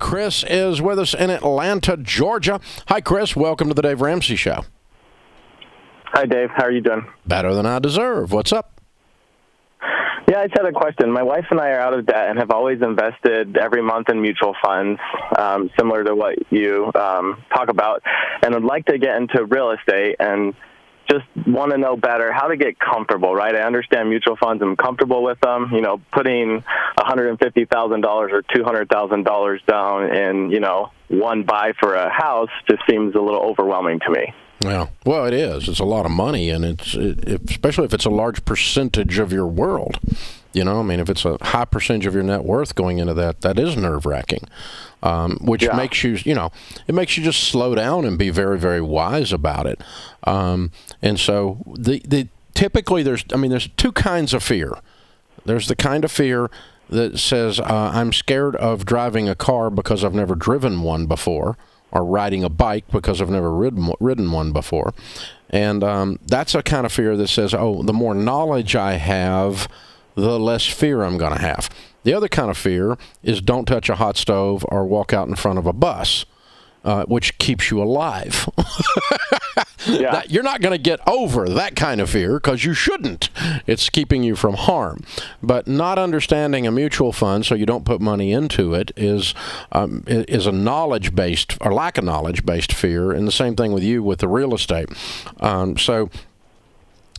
Chris is with us in Atlanta, Georgia. Hi, Chris. Welcome to the Dave Ramsey Show. Hi, Dave. How are you doing? Better than I deserve. What's up? Yeah, I just had a question. My wife and I are out of debt and have always invested every month in mutual funds, similar to what you talk about, and would like to get into real estate and just want to know better how to get comfortable, right? I understand mutual funds. I'm comfortable with them. You know, putting $150,000 or $200,000 down in, one buy for a house just seems a little overwhelming to me. Yeah, well, it is. It's a lot of money, and especially if it's a large percentage of your world. If it's a high percentage of your net worth going into that is nerve-wracking, which makes you, it makes you just slow down and be very, very wise about it. And so typically there's two kinds of fear. There's the kind of fear that says, I'm scared of driving a car because I've never driven one before, or riding a bike because I've never ridden one before. And that's a kind of fear that says, the more knowledge I have, the less fear I'm going to have. The other kind of fear is don't touch a hot stove or walk out in front of a bus, which keeps you alive. You're not going to get over that kind of fear because you shouldn't. It's keeping you from harm. But not understanding a mutual fund so you don't put money into it is a knowledge-based or lack of knowledge-based fear, and the same thing with you with the real estate. So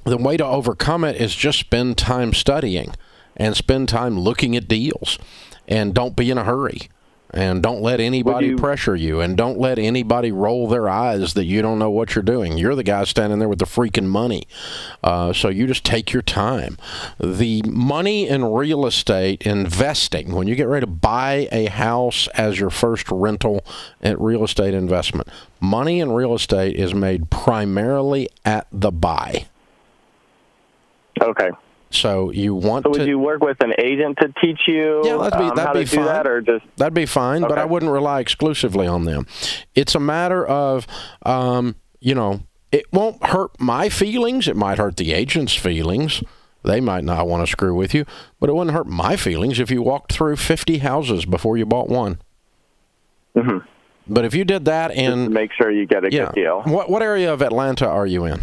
the way to overcome it is just spend time studying and spend time looking at deals, and don't be in a hurry. And don't let anybody pressure you, and don't let anybody roll their eyes that you don't know what you're doing. You're the guy standing there with the freaking money. So you just take your time. The money in real estate investing, when you get ready to buy a house as your first rental at real estate investment, money in real estate is made primarily at the buy. Okay. So you want to... So would you work with an agent to teach you that'd be fine. That, or just... That'd be fine, okay. But I wouldn't rely exclusively on them. It's a matter of, it won't hurt my feelings. It might hurt the agent's feelings. They might not want to screw with you, but it wouldn't hurt my feelings if you walked through 50 houses before you bought one. Mm-hmm. But if you did that and... Just to make sure you get a good deal. What area of Atlanta are you in?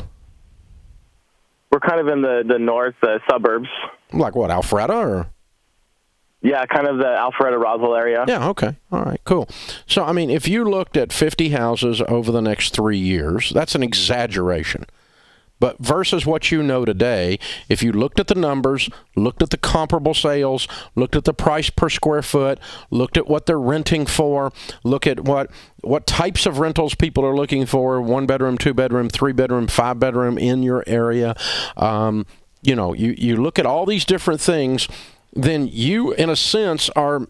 We're kind of in the north suburbs. Like what, Alpharetta? Or? Yeah, kind of the Alpharetta, Roswell area. Yeah, okay. All right, cool. So, if you looked at 50 houses over the next 3 years, that's an exaggeration. But versus what you know today, if you looked at the numbers, looked at the comparable sales, looked at the price per square foot, looked at what they're renting for, look at what types of rentals people are looking for, 1 bedroom, 2 bedroom, 3 bedroom, 5 bedroom in your area, you look at all these different things, then you, in a sense, are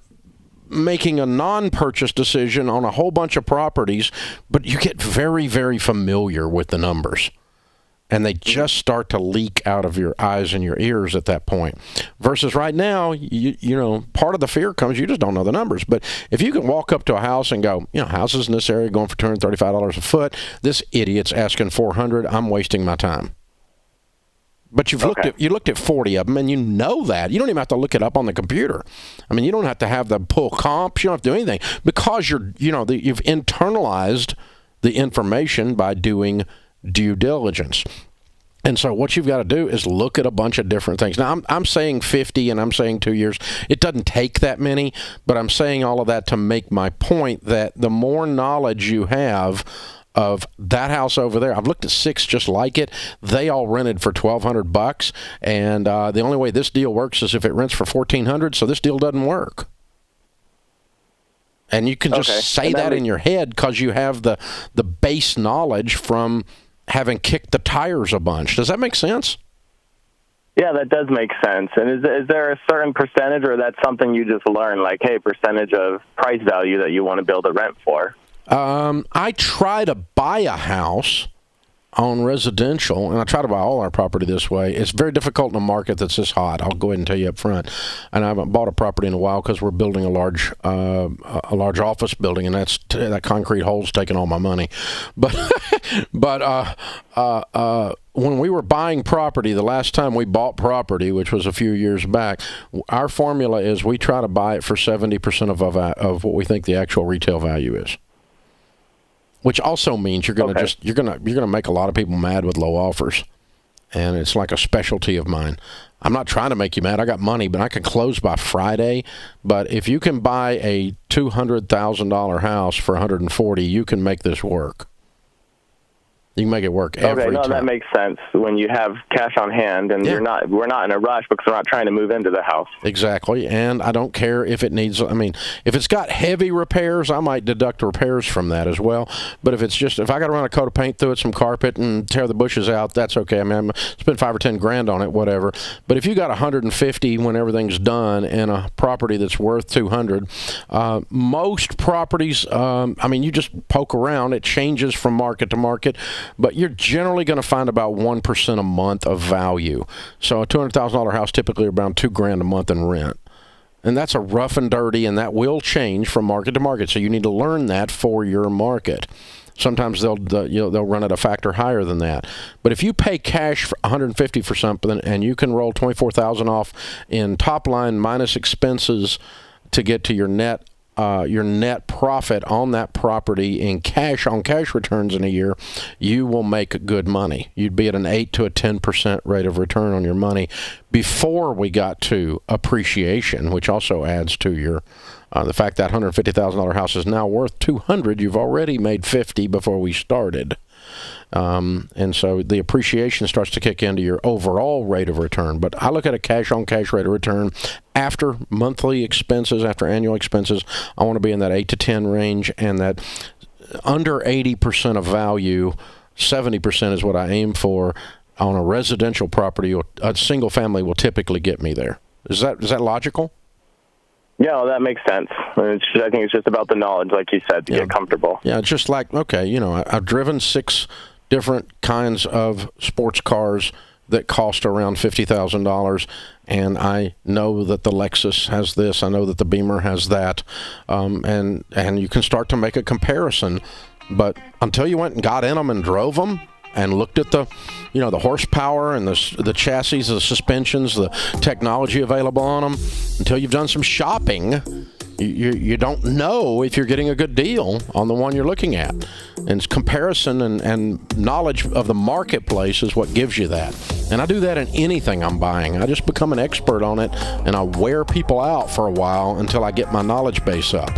making a non-purchase decision on a whole bunch of properties, but you get very, very familiar with the numbers. And they just start to leak out of your eyes and your ears at that point. Versus right now, part of the fear comes, you just don't know the numbers. But if you can walk up to a house and go, houses in this area going for $235 a foot, this idiot's asking $400, I'm wasting my time. But you looked at 40 of them, and you know that. You don't even have to look it up on the computer. You don't have to have the pull comps. You don't have to do anything because you've internalized the information by doing due diligence. And so what you've got to do is look at a bunch of different things. Now, I'm saying 50 and I'm saying 2 years. It doesn't take that many, but I'm saying all of that to make my point that the more knowledge you have of that house over there, I've looked at 6 just like it. They all rented for $1,200, and the only way this deal works is if it rents for $1,400, so this deal doesn't work. And you can just say that in your head because you have the base knowledge from having kicked the tires a bunch. Does that make sense? Yeah, that does make sense. And is there a certain percentage, or that's something you just learn, like, hey, percentage of price value that you want to build a rent for? I try to buy a house on residential, and I try to buy all our property this way, it's very difficult in a market that's this hot. I'll go ahead and tell you up front. And I haven't bought a property in a while because we're building a large office building, and that concrete hole's taking all my money. But when we were buying property, the last time we bought property, which was a few years back, our formula is we try to buy it for 70% of what we think the actual retail value is. Which also means you're gonna make a lot of people mad with low offers, and it's like a specialty of mine. I'm not trying to make you mad. I got money, but I can close by Friday. But if you can buy a $200,000 house for 140, you can make this work. You can make it work every time. That makes sense when you have cash on hand, and we're not in a rush because we're not trying to move into the house. Exactly, and I don't care if it needs, if it's got heavy repairs, I might deduct repairs from that as well. But if I got to run a coat of paint through it, some carpet, and tear the bushes out, that's okay. I'm spend $5 or $10 grand on it, whatever. But if you got 150 when everything's done in a property that's worth 200, most properties, you just poke around. It changes from market to market. But you're generally going to find about 1% a month of value. So a $200,000 house typically around $2 grand a month in rent. And that's a rough and dirty, and that will change from market to market. So you need to learn that for your market. Sometimes they'll run at a factor higher than that. But if you pay cash for $150 for something, and you can roll $24,000 off in top line minus expenses to get to your net profit on that property in cash on cash returns in a year, you will make good money. You'd be at an 8 to a 10% rate of return on your money before we got to appreciation, which also adds to your the fact that $150,000 house is now worth $200. You've already made $50 before we started. And so the appreciation starts to kick into your overall rate of return. But I look at a cash-on-cash rate of return after monthly expenses, after annual expenses. I want to be in that 8 to 10 range, and that under 80% of value, 70% is what I aim for on a residential property. A single family will typically get me there. Is that logical? Yeah, well, that makes sense. I think it's just about the knowledge, like you said, to get comfortable. Yeah, it's just like, okay, I've driven 6 different kinds of sports cars that cost around $50,000, and I know that the Lexus has this, I know that the Beamer has that, and you can start to make a comparison. But until you went and got in them and drove them, and looked at the horsepower and the chassis, the suspensions, the technology available on them, until you've done some shopping, you don't know if you're getting a good deal on the one you're looking at. And comparison and knowledge of the marketplace is what gives you that. And I do that in anything I'm buying. I just become an expert on it, and I wear people out for a while until I get my knowledge base up.